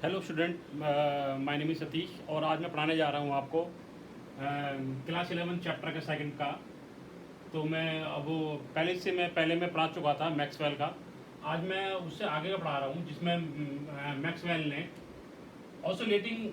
Hello student, my name is Satish और आज मैं पढ़ाने जा रहा हूँ आपको क्लास 11 चैप्टर का सेकंड का। तो मैं अब वो पहले मैं पढ़ा चुका था मैक्सवेल का। आज मैं उससे आगे का पढ़ा रहा हूँ जिसमें मैक्सवेल ने ऑसिलेटिंग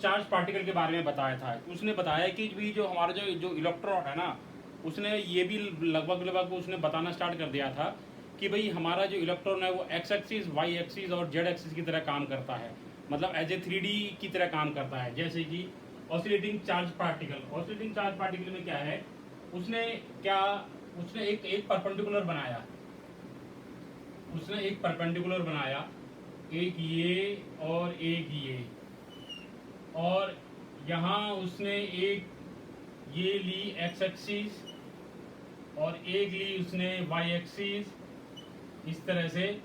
चार्ज पार्टिकल के बारे में बताया था। उसने बताया कि भी जो हमारा जो जो इलेक्ट्रॉन है ना, उसने ये भी लगभग लगभग उसने बताना स्टार्ट कर दिया था कि भाई हमारा जो इलेक्ट्रॉन है वो एक्स एक्सिस, वाई एक्सिस और जेड एक्सिस की तरह काम करता है। मतलब एज ए 3D की तरह काम करता है। जैसे कि ऑसिलेटिंग चार्ज पार्टिकल में क्या है, उसने क्या उसने एक परपेंडिकुलर बनाया। एक ये और एक ये, और यहाँ उसने एक ये ली एक्स एक्सिस और एक ली उसने वाई एक्सिस, इस तरह से।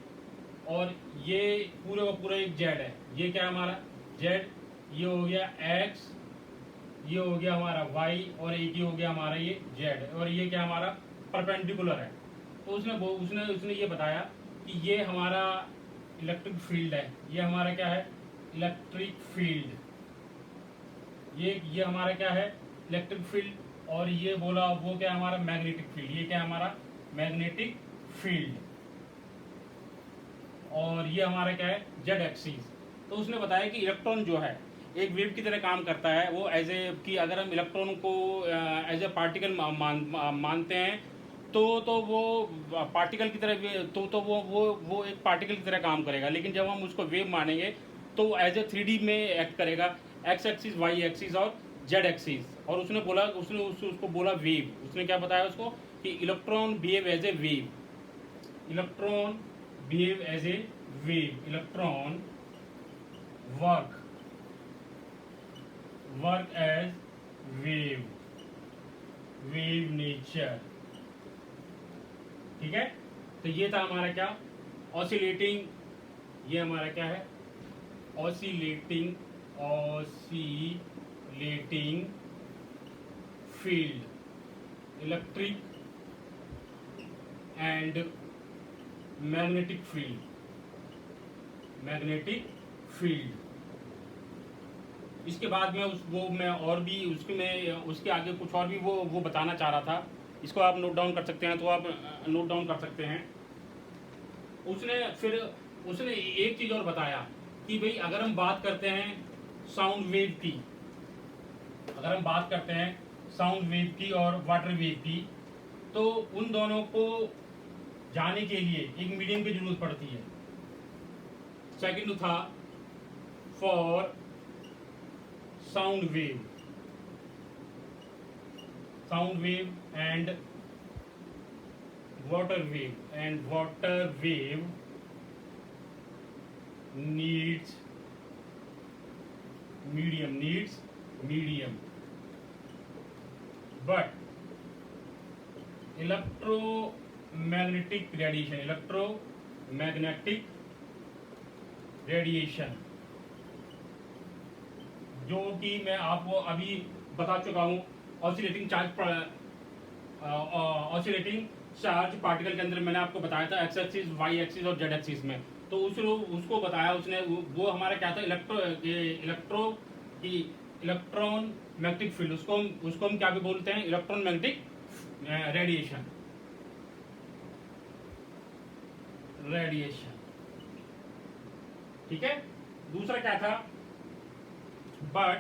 और ये पूरे का पूरा एक जेड है। ये क्या है हमारा जेड, ये हो गया एक्स, ये हो गया हमारा वाई और एक ये हो गया हमारा ये जेड, और ये क्या हमारा परपेंडिकुलर है। तो उसने उसने ये बताया कि ये हमारा इलेक्ट्रिक फील्ड है। ये हमारा क्या है, इलेक्ट्रिक फील्ड। ये हमारा क्या है, इलेक्ट्रिक फील्ड। और ये बोला वो क्या है हमारा मैग्नेटिक फील्ड। ये क्या है हमारा मैग्नेटिक फील्ड। और ये हमारा क्या है जेड एक्सिस। तो उसने बताया कि इलेक्ट्रॉन जो है एक वेव की तरह काम करता है। वो एज ए कि अगर हम इलेक्ट्रॉन को एज ए पार्टिकल मानते हैं तो वो पार्टिकल की तरह तो वो एक पार्टिकल की तरह काम करेगा। लेकिन जब हम उसको वेव मानेंगे तो एज ए 3D में एक्ट करेगा, एक्स एक्सिस, वाई एक्सिस और जेड एक्सिस। और उसको बोला वेव। उसने क्या बताया उसको कि electron behave as a wave. Electron behave as a wave. Electron work as wave nature। ठीक है। तो ये था हमारा क्या, ऑसिलेटिंग। ये हमारा क्या है, oscillating field, electric and magnetic field. इसके बाद में मैं और भी उसके आगे कुछ और भी वो बताना चाह रहा था। इसको आप नोट डाउन कर सकते हैं, तो आप नोट डाउन कर सकते हैं। उसने एक चीज और बताया कि भाई अगर हम बात करते हैं साउंड वेव की, और वाटर वेव की, तो उन दोनों को जाने के लिए एक मीडियम की जरूरत पड़ती है। सेकंड था for sound wave and water wave needs medium. But electromagnetic radiation जो कि मैं आपको अभी बता चुका हूँ, ऑसिलेटिंग चार्ज पार्टिकल के अंदर मैंने आपको बताया था एक्स एक्सिस, वाई एक्सिस और जेड एक्सिस में। तो उसको बताया उसने, वो हमारा क्या था, इलेक्ट्रॉन मैग्नेटिक फील्ड। उसको हम क्या भी बोलते हैं, इलेक्ट्रॉन मैग्नेटिक रेडिएशन। ठीक है। दूसरा क्या था, but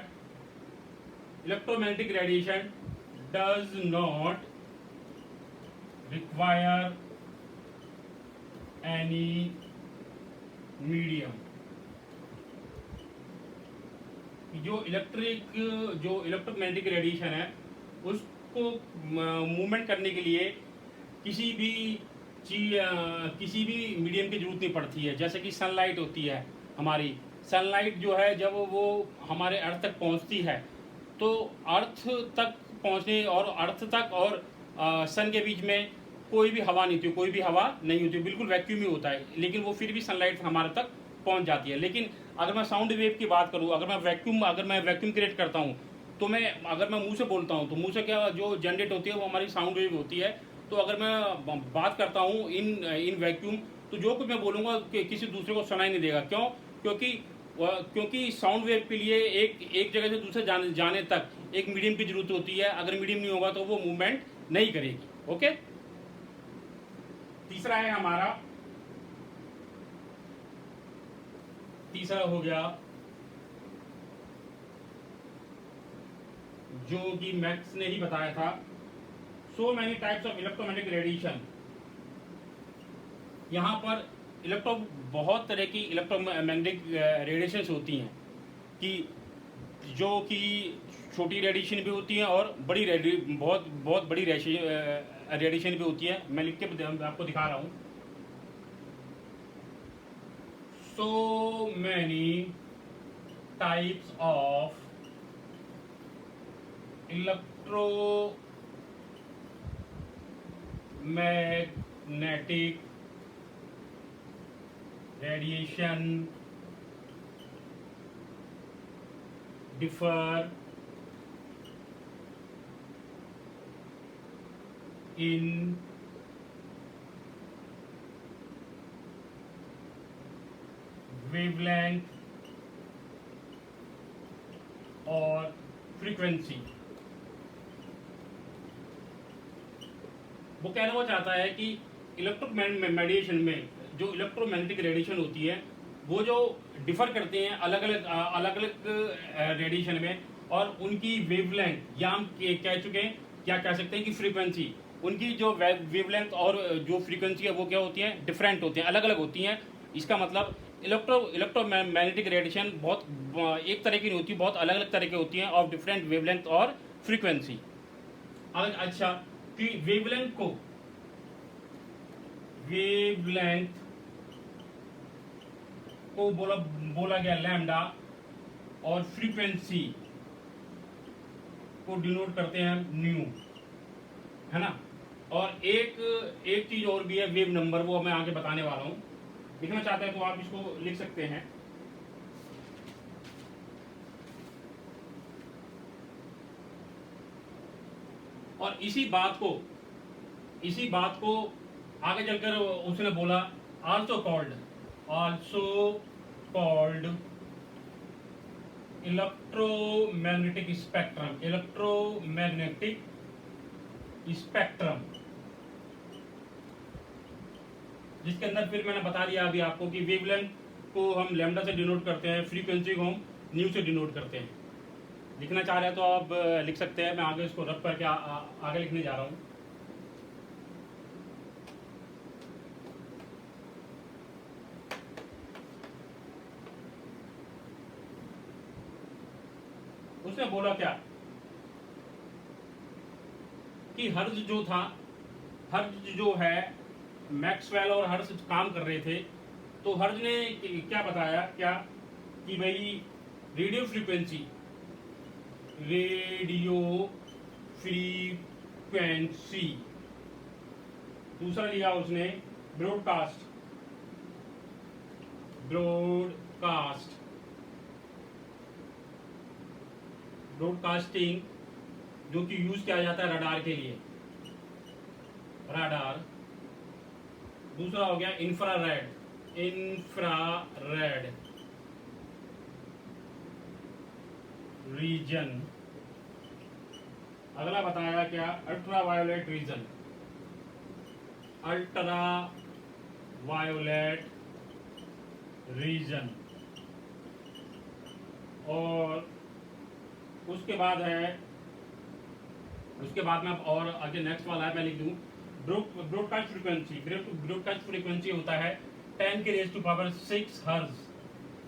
electromagnetic radiation does not require any medium. जो इलेक्ट्रोमैग्नेटिक रेडिएशन है उसको मूवमेंट करने के लिए किसी भी मीडियम की जरूरत नहीं पड़ती है। जैसे कि सनलाइट होती है हमारी, सनलाइट जो है जब वो हमारे अर्थ तक पहुंचती है, तो अर्थ तक पहुंचने और सन के बीच में कोई भी हवा नहीं होती, बिल्कुल वैक्यूम ही होता है। लेकिन वो फिर भी सनलाइट हमारे तक पहुंच जाती है। लेकिन अगर मैं साउंड वेव की बात करूं, अगर मैं वैक्यूम क्रिएट करता हूं, तो अगर मैं मुंह से बोलता हूं तो मुंह से क्या जो जनरेट होती है वो हमारी साउंड वेव होती है। तो अगर मैं बात करता हूं इन वैक्यूम, तो जो कुछ मैं बोलूँगा किसी दूसरे को सुनाई नहीं देगा। क्यों? क्योंकि साउंड वेव के लिए एक जगह से दूसरे जाने तक एक मीडियम की जरूरत होती है। अगर मीडियम नहीं होगा तो वो मूवमेंट नहीं करेगी। ओके, तीसरा है हमारा, तीसरा हो गया जो कि मैक्स ने ही बताया था, so many types of electromagnetic radiation. यहाँ पर बहुत तरह की इलेक्ट्रोमैग्नेटिक रेडिएशंस होती हैं कि जो कि छोटी रेडिएशन भी होती है और बहुत बहुत बड़ी रेडिएशन भी होती है। मैं लिख के आपको दिखा रहा हूँ। So many types of electromagnetic radiation differ in wavelength और frequency। वो कहना वो चाहता है कि इलेक्ट्रोमैग्नेटिक में जो इलेक्ट्रोमैग्नेटिक रेडिएशन होती है वो जो डिफर करते हैं अलग अलग रेडिएशन में, और उनकी वेवलेंथ या हम कह चुके हैं, क्या कह सकते हैं कि फ्रीक्वेंसी, उनकी जो वेवलेंथ और जो फ्रीक्वेंसी है वो क्या होती है, डिफरेंट होती हैं, अलग अलग होती हैं। इसका मतलब इलेक्ट्रोमैग्नेटिक रेडिएशन बहुत एक तरह की नहीं होती, बहुत अलग अलग तरह की होती हैं ऑफ डिफरेंट वेवलेंथ और फ्रीक्वेंसी। अच्छा, कि वेवलेंथ को बोला गया लैम्डा, और फ्रीक्वेंसी को डिनोट करते हैं न्यू, है ना। और एक चीज और भी है, वेव नंबर, वो मैं आगे बताने वाला हूं। लिखना चाहते हैं तो आप इसको लिख सकते हैं। और इसी बात को आगे चलकर उसने बोला आल्सो कॉल्ड इलेक्ट्रोमैग्नेटिक स्पेक्ट्रम, जिसके अंदर फिर मैंने बता दिया अभी आपको कि वेवलेंथ को हम लैम्डा से डिनोट करते हैं, फ्रीक्वेंसी को हम न्यू से डिनोट करते हैं। लिखना चाह रहे हैं तो आप लिख सकते हैं। मैं आगे इसको रख करके आगे लिखने जा रहा हूं। उसने बोला क्या कि हर्ज जो है, मैक्सवेल और हर्ज काम कर रहे थे, तो हर्ज ने क्या बताया कि भाई रेडियो फ्रीक्वेंसी दूसरा लिया उसने ब्रॉडकास्टिंग, जो कि यूज किया जाता है रडार के लिए, रडार। दूसरा हो गया इंफ्रारेड रीजन। अगला बताया क्या, अल्ट्रावायोलेट रीजन। और उसके बाद में और आगे नेक्स्ट वाला है, मैं लिख दूं ब्रॉडकास्ट फ्रीक्वेंसी होता है 10⁻⁶ हर्ज।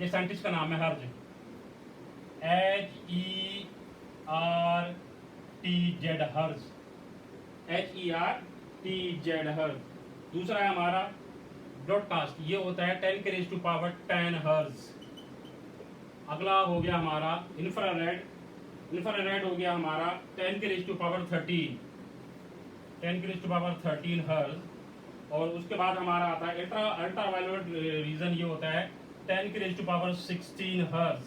ये साइंटिस्ट का नाम है हर्ज, HERTZ हर्ज। दूसरा है हमारा ब्रॉडकास्ट, ये होता है 10⁻10 हर्ज। अगला हो गया हमारा इंफ्रारेड हो गया हमारा 10⁻13 हर्ज। और उसके बाद हमारा आता है अल्ट्रावायोलेट रीजन, ये होता है 10⁻16 हर्ज।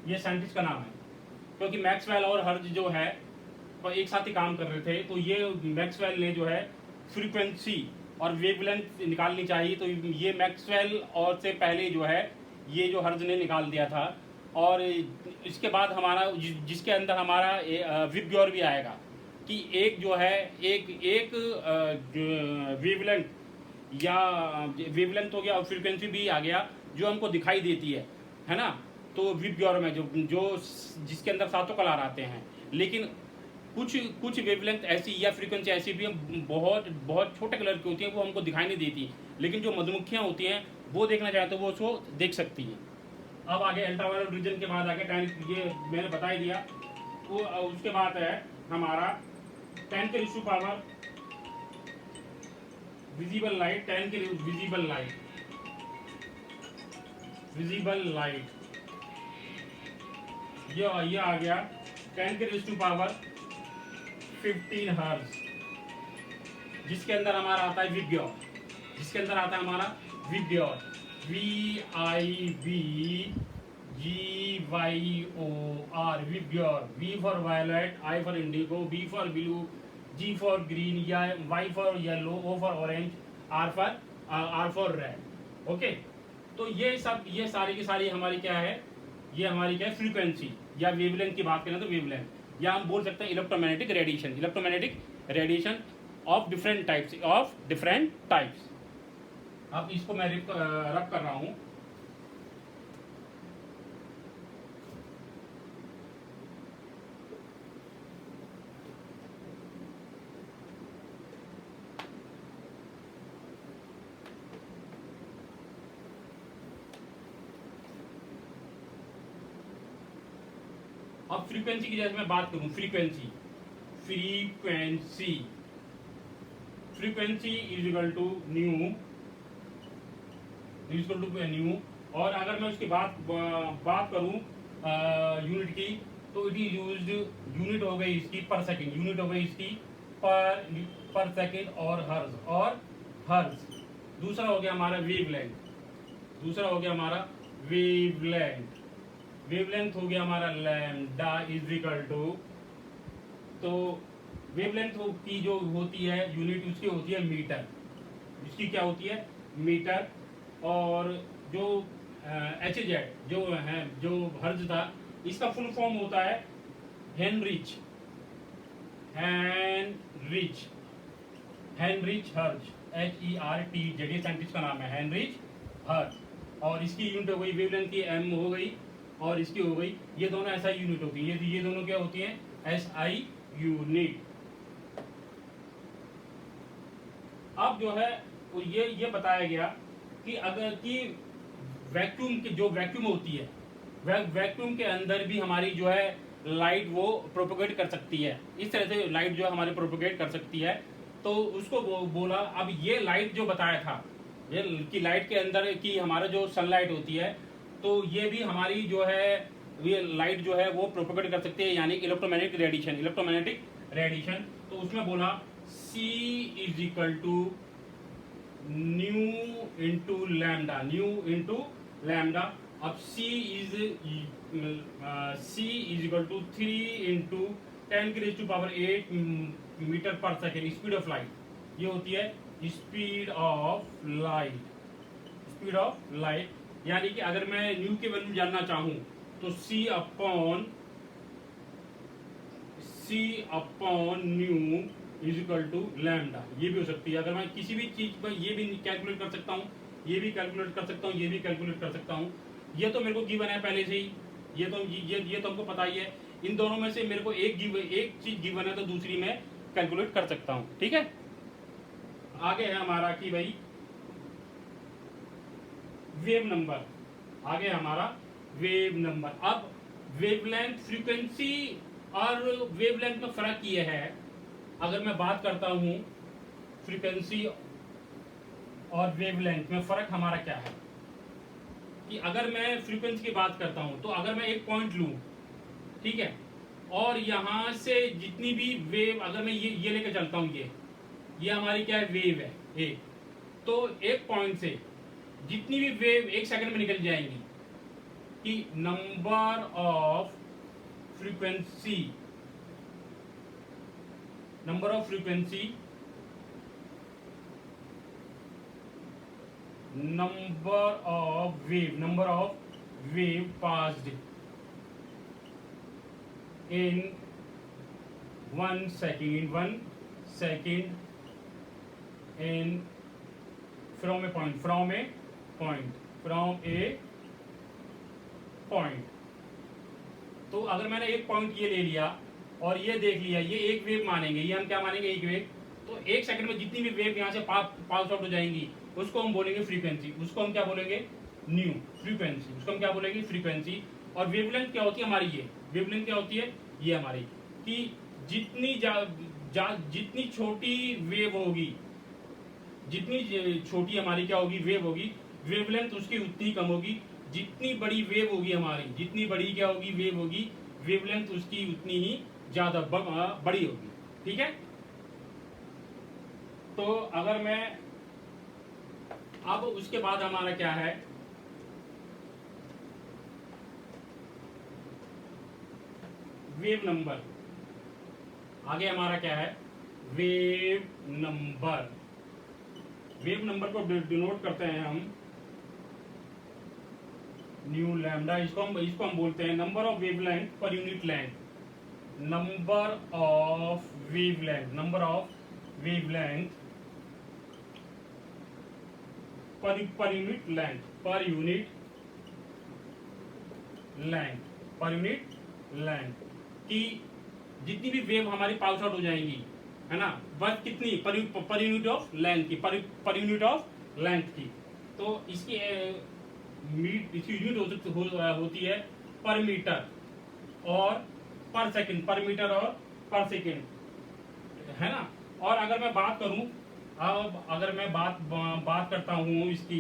ये साइंटिस्ट का नाम है, क्योंकि मैक्सवेल और हर्ज जो है वो एक साथ ही काम कर रहे थे। तो ये मैक्सवेल ने जो है फ्रीक्वेंसी और वेवलेंथ निकालनी चाहिए, तो ये मैक्सवेल और से पहले जो है ये जो हर्ज ने निकाल दिया था। और इसके बाद हमारा जिसके अंदर हमारा विबग्योर भी आएगा कि एक जो है एक वेवलेंथ या वेवलेंथ हो गया और फ्रीक्वेंसी भी आ गया जो हमको दिखाई देती है ना। तो विबग्योर में जो जो जिसके अंदर सातों कलर आते हैं, लेकिन कुछ कुछ वेवलेंथ ऐसी या फ्रीक्वेंसी ऐसी भी बहुत बहुत छोटे कलर की होती हैं, वो हमको दिखाई नहीं देती, लेकिन जो मधुमक्खियाँ होती हैं वो देखना चाहे तो वो उसको देख सकती हैं। अब आगे अल्ट्रावायलेट रीजन के बाद आगे 10, ये मैंने बता ही दिया। वो उसके बाद है हमारा 10 के रिश्यू पावर विजिबल लाइट, 10 के विजिबल लाइट ये आ गया 10 के रिश्यू पावर 15 हर्ट्ज, जिसके अंदर हमारा आता है विबग्योर, जिसके अंदर आता है हमारा VIBGYOR, VIBGYOR VIBGYOR. V for violet, I for indigo, B for blue, G for green, या Y for yellow, O for orange, R for red. Okay, तो ये सब ये सारी की सारी हमारी क्या है, ये हमारी क्या है फ्रीक्वेंसी या वेवलेंथ की बात करें तो वेवलेंथ, या हम बोल सकते हैं electromagnetic radiation of different types. अब इसको मैं रब कर रहा हूं। अब फ्रीक्वेंसी की जैसे मैं बात करूं, frequency is equal to nu, और अगर मैं उसकी बात करूं यूनिट की, तो इट इज यूज्ड, यूनिट हो गई इसकी पर सेकंड, यूनिट हो गई इसकी पर सेकंड और हर्ज। दूसरा हो गया हमारा वेवलेंथ हो गया हमारा लैम्डा इज इक्वल टू, तो वेवलेंथ की जो होती है यूनिट उसकी होती है मीटर, इसकी क्या होती है मीटर। और जो HZ जो हर्ज था, इसका फुल फॉर्म होता है हेनरिच हर्ज, HERTZ, साइंटिस्ट का नाम है हेनरिच हर्ज। और इसकी यूनिट हो गई वेवलेंथ की M हो गई, और इसकी हो गई, ये दोनों SI यूनिट होती है, ये दोनों क्या होती हैं SI यूनिट। अब जो है ये बताया गया कि अगर कि वैक्यूम होती है, वैक्यूम के अंदर भी हमारी जो है लाइट वो प्रोपोगेट कर सकती है, इस तरह से लाइट जो है हमारी प्रोपोगेट कर सकती है। तो उसको बोला, अब ये लाइट जो बताया था, ये कि लाइट के अंदर की हमारा जो सनलाइट होती है, तो ये भी हमारी जो है ये लाइट जो है वो प्रोपोगेट कर सकती है, यानी इलेक्ट्रोमैग्नेटिक रेडिएशन। तो उसमें बोला C is equal to nu into lambda. अब C is equal to 3 into 10 की रेज़ टू पावर 8 मीटर पर सेकेंड, स्पीड ऑफ लाइट। ये होती है स्पीड ऑफ लाइट, यानी कि अगर मैं न्यू की वैल्यू जानना चाहूं तो C upon nu is equal to lambda, ये भी हो सकती है। अगर मैं किसी भी चीज पर ये भी कैलकुलेट कर सकता हूँ, ये भी कैलकुलेट कर सकता हूँ, ये भी कैलकुलेट कर सकता हूँ। ये तो मेरे को गिवन है पहले से ही, ये तो हमको पता ही है। इन दोनों में से मेरे को एक चीज गिवन है, तो दूसरी मैं कैलकुलेट कर सकता हूँ। ठीक है, आगे है हमारा कि भाई वेव नंबर। अब वेवलेंथ, फ्रीक्वेंसी और वेवलेंथ में फर्क ये है, अगर मैं बात करता हूं फ्रीक्वेंसी और वेवलेंथ में फर्क हमारा क्या है, कि अगर मैं फ्रीक्वेंसी की बात करता हूं तो अगर मैं एक पॉइंट लूं, ठीक है, और यहां से जितनी भी वेव, अगर मैं ये लेकर चलता हूं, ये हमारी क्या है वेव है एक, तो एक पॉइंट से जितनी भी वेव एक सेकंड में निकल जाएंगी, कि number of frequency number of wave passed in 1 second in from a point तो अगर मैंने एक पॉइंट ये ले लिया और ये देख लिया, ये एक वेव मानेंगे, ये हम क्या मानेंगे, एक वेव। तो एक सेकंड में जितनी भी वेव यहाँ से पास आउट हो जाएंगी उसको हम बोलेंगे फ्रीक्वेंसी, उसको हम क्या बोलेंगे, न्यू फ्रीक्वेंसी, उसको हम क्या बोलेंगे, फ्रीक्वेंसी। और वेवलेंथ क्या होती है हमारी, ये वेवलेंथ क्या होती है, ये हमारी, कि जितनी जितनी छोटी वेव होगी, जितनी छोटी हमारी क्या होगी, वेव होगी, वेवलेंथ उसकी उतनी कम होगी। जितनी बड़ी वेव होगी हमारी, जितनी बड़ी क्या होगी, वेव होगी, वेवलेंथ उसकी उतनी ही ज्यादा बड़ी होगी। ठीक है। तो अगर मैं अब उसके बाद हमारा क्या है, वेव नंबर, आगे हमारा क्या है, वेव नंबर। वेव नंबर को डिनोट करते हैं हम न्यू लैम्डा, इसको हम बोलते हैं number of wavelength per unit length, number of wavelength, number of wavelength per unit length, per unit length, per unit length, कि जितनी भी वेव हमारी पास आउट हो जाएंगी, है ना, बस कितनी, पर यूनिट ऑफ लेंथ की, पर यूनिट ऑफ लेंथ की। तो इसकी यूनिट होती है पर मीटर और पर सेकंड, पर मीटर और पर सेकंड, है ना। और अगर मैं बात करूं, अब अगर मैं बात करता हूं इसकी,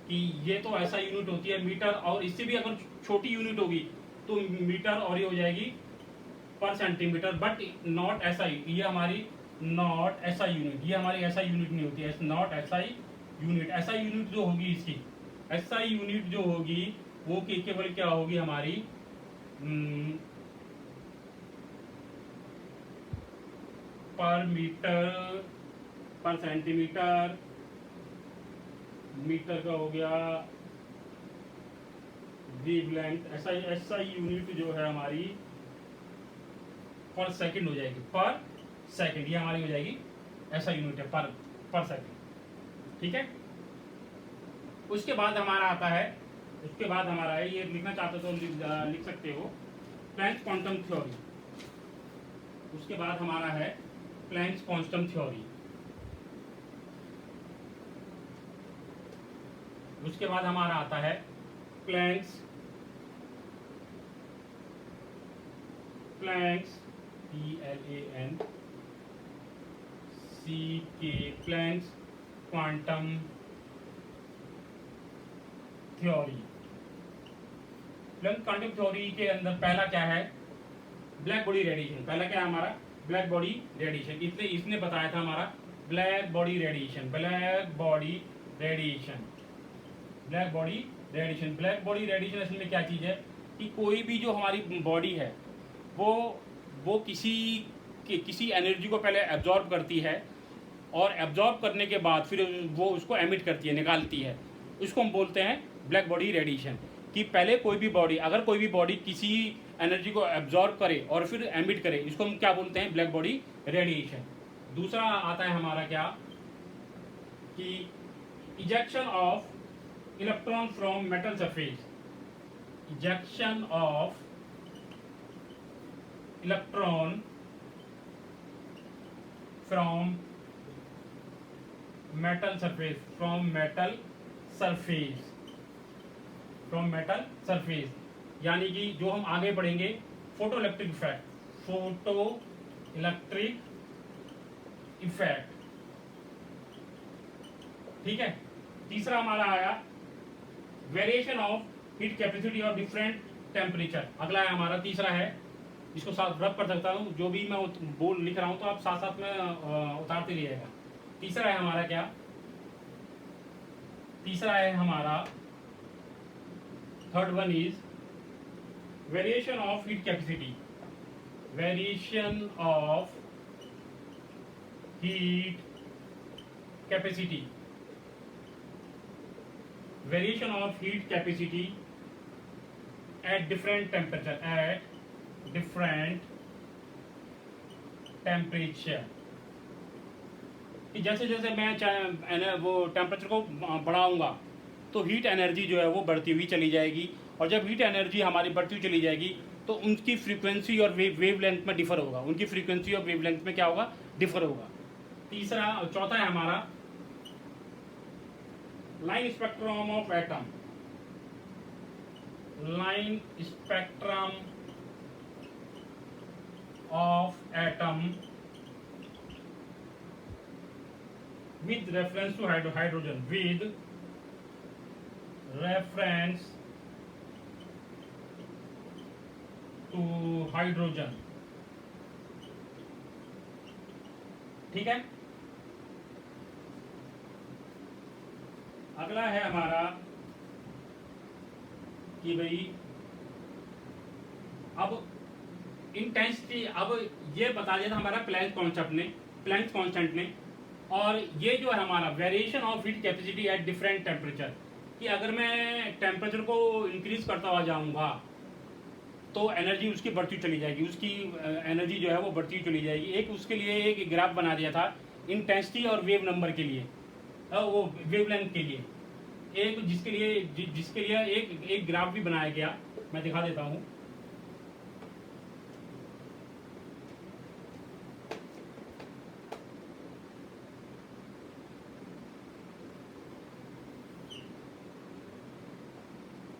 कि ये तो ऐसा यूनिट होती है मीटर, और इससे भी अगर छोटी यूनिट होगी तो मीटर, और ये हो जाएगी पर सेंटीमीटर, बट नॉट एसआई, ये हमारी नॉट एसआई यूनिट, ये हमारी एसआई यूनिट नहीं होती है, not SI unit. SI unit जो होगी इसकी, एसआई यूनिट जो होगी वो केवल क्या होगी हमारी, पर मीटर, पर सेंटीमीटर, मीटर का हो गया वेवलेंथ। एसआई यूनिट जो है हमारी पर सेकंड हो जाएगी, पर सेकंड, ये हमारी हो जाएगी ऐसा यूनिट है, पर सेकंड। ठीक है। उसके बाद हमारा आता है, उसके बाद हमारा है, ये लिखना चाहते तो लिख सकते हो, प्लैंक्स क्वांटम थ्योरी। उसके बाद हमारा है प्लैंक्स क्वांटम थ्योरी। उसके बाद हमारा आता है Planck's PLANCK Planck's quantum theory. Planck's quantum theory के अंदर पहला क्या है, ब्लैक बॉडी रेडिएशन। पहला क्या है हमारा, ब्लैक बॉडी रेडिएशन। इसने बताया था हमारा black body radiation, black body radiation, black body radiation. Black body radiation असल में क्या चीज है, कि कोई भी जो हमारी बॉडी है वो किसी एनर्जी को पहले एब्जॉर्ब करती है, और एब्जॉर्ब करने के बाद फिर वो उसको एमिट करती है, निकालती है। उसको हम बोलते हैं ब्लैक बॉडी रेडिएशन। कि पहले कोई भी बॉडी, अगर कोई भी बॉडी किसी एनर्जी को एब्जॉर्ब करे और फिर एमिट करे, इसको हम क्या बोलते हैं, ब्लैक बॉडी रेडिएशन। दूसरा आता है हमारा क्या, कि ejection of electron from metal surface, ejection of electron from metal surface, from metal surface, from metal surface. यानी कि जो हम आगे पढ़ेंगे, photo electric effect, photo electric effect. ठीक है। तीसरा हमारा आया वेरिएशन ऑफ हीट कैपेसिटी और डिफरेंट टेम्परेचर। अगला है हमारा, तीसरा है, इसको साथ रब कर सकता हूँ, जो भी मैं लिख रहा हूं तो आप साथ साथ में उतारते रहिएगा। तीसरा है हमारा क्या, तीसरा है हमारा, third one is variation of heat capacity, variation of heat capacity, variation of heat capacity at different temperature, कि जैसे जैसे मैं वो टेम्परेचर को बढ़ाऊंगा तो हीट एनर्जी जो है वो बढ़ती हुई चली जाएगी, और जब हीट एनर्जी हमारी बढ़ती हुई चली जाएगी तो उनकी फ्रीक्वेंसी और वेव लेंथ में डिफर होगा, उनकी फ्रीक्वेंसी और वेव लेंथ में क्या होगा, डिफर होगा। चौथा है हमारा line spectrum of atom. Line spectrum of atom with reference to hydrogen, with reference to hydrogen। ठीक है, अगला है हमारा कि भाई अब इंटेंसिटी, अब ये बता दिया था हमारा प्लैंक्स कांस्टेंट ने, और ये जो है हमारा variation of heat capacity at different temperature, कि अगर मैं टेम्परेचर को इंक्रीज करता हुआ जाऊंगा तो एनर्जी उसकी बढ़ती चली जाएगी, उसकी एनर्जी जो है वो बढ़ती चली जाएगी। एक उसके लिए एक ग्राफ बना दिया था इंटेंसिटी और वेव नंबर के लिए, वो वेवलेंथ के लिए, एक जिसके लिए एक ग्राफ भी बनाया गया, मैं दिखा देता हूं।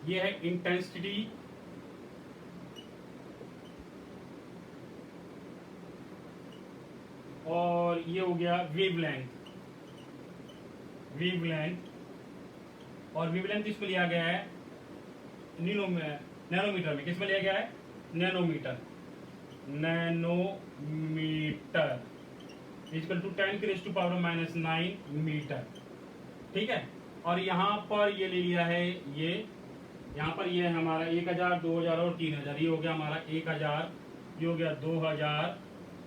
ये है इंटेंसिटी और ये हो गया वेवलेंथ, और वेवलेंथ इसमें लिया गया है नैनोमीटर में। किसमें लिया गया है, नैनोमीटर इक्वल टू 10⁻⁻⁹ मीटर। ठीक है, और यहाँ पर ये ले लिया है, ये यहाँ पर ये है हमारा 1000, 2000 और 3000। ये हो गया हमारा 1000, ये हो गया 2000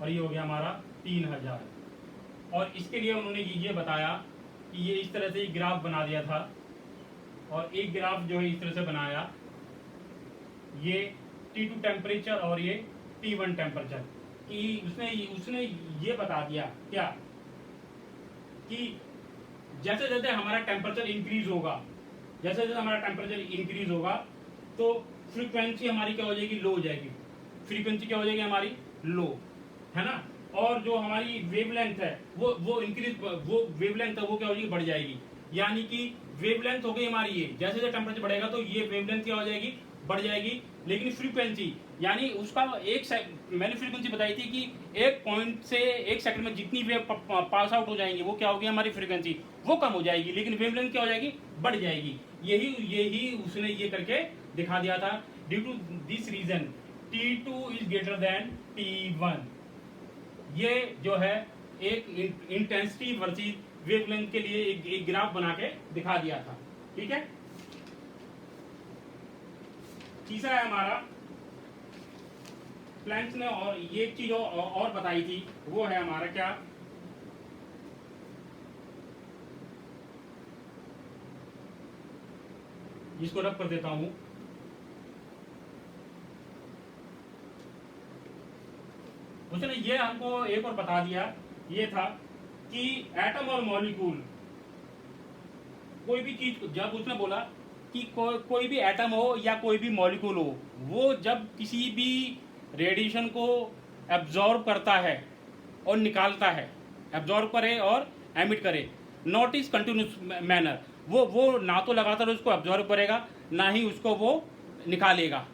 और ये हो गया हमारा 3000। और इसके लिए उन्होंने ये बताया कि ये इस तरह से एक ग्राफ बना दिया था, और एक ग्राफ जो है इस तरह से बनाया, ये T2 टेम्परेचर और ये T1 टेम्परेचर, कि उसने ये बता दिया क्या कि जैसे जैसे हमारा टेम्परेचर इंक्रीज होगा, तो फ्रीक्वेंसी हमारी क्या हो जाएगी, लो हो जाएगी। फ्रीक्वेंसी क्या हो जाएगी हमारी, लो, है ना। और जो हमारी वेवलेंथ है वो वेवलेंथ है वो क्या हो जाएगी, बढ़ जाएगी। यानी कि वेवलेंथ हो गई हमारी, ये जैसे जैसे टेम्परेचर बढ़ेगा तो ये वेवलेंथ क्या हो जाएगी, बढ़ जाएगी। लेकिन फ्रीक्वेंसी यानी उसका मैंने फ्रीक्वेंसी बताई थी कि एक पॉइंट से एक सेकंड में जितनी वेव पास आउट हो जाएंगी वो क्या होगी, हमारी फ्रीक्वेंसी वो कम हो जाएगी, लेकिन वेवलेंथ क्या हो जाएगी, बढ़ जाएगी। यही उसने ये करके दिखा दिया था। Due to this reason T2 is greater than T1। ये जो है एक इंटेंसिटी वर्सेस वेवलेंथ के लिए एक ग्राफ बना के दिखा दिया था। ठीक है, तीसरा है हमारा प्लैंक्स ने और ये एक चीज और बताई थी, वो है हमारा क्या, जिसको रब कर देता हूं। उसने ये हमको एक और बता दिया, ये था कि एटम और मॉलिक्यूल, कोई भी चीज, जब उसने बोला कि कोई भी एटम हो या कोई भी मॉलिक्यूल हो, वो जब किसी भी रेडिएशन को एब्जॉर्ब करता है और निकालता है, एब्जॉर्ब करे और एमिट करे, नॉट इज कंटिन्यूस मैनर, वो ना तो लगातार उसको एब्जॉर्ब करेगा, ना ही उसको वो निकालेगा,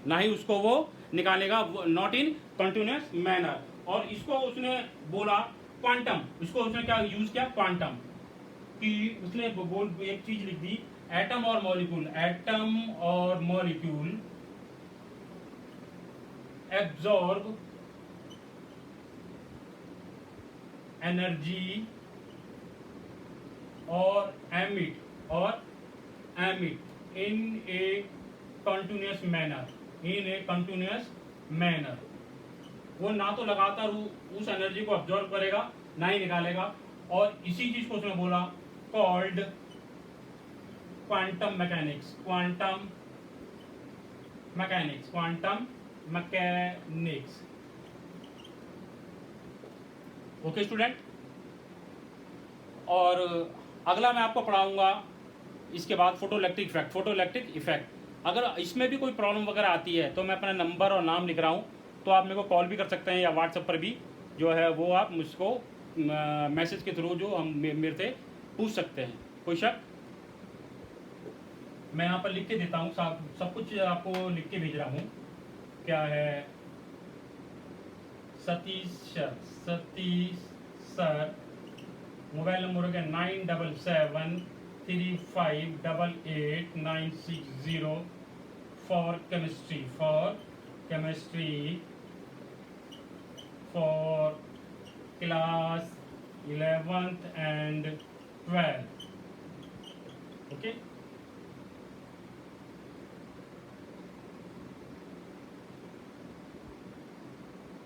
नॉट इन कंटिन्यूस मैनर। और इसको उसने बोला क्वांटम, इसको उसने क्या यूज किया, क्वांटम, कि उसने एक चीज लिख दी, एटम और मॉलिक्यूल एब्जॉर्ब एनर्जी और emit in a continuous manner. वो ना तो लगातार उस एनर्जी को एब्जॉर्ब करेगा, ना ही निकालेगा। और इसी चीज को उसने बोला called quantum mechanics, quantum mechanics, quantum mechanics. Okay student. और अगला मैं आपको पढ़ाऊंगा इसके बाद फोटोइलेक्ट्रिक इफेक्ट। फोटोइलेक्ट्रिक इफेक्ट अगर इसमें भी कोई प्रॉब्लम वगैरह आती है तो मैं अपना नंबर और नाम लिख रहा हूँ, तो आप मेरे को कॉल भी कर सकते हैं या व्हाट्सएप पर भी जो है वो आप मुझको मैसेज के थ्रू जो हम मेरे से पूछ सकते हैं। कोई शक? मैं यहाँ पर लिख के देता हूँ, सब कुछ आपको लिख के भेज रहा हूँ। क्या है? सतीश सर, मोबाइल नंबर हो गया 9773588960 for chemistry, for class 11th and 12th। Okay.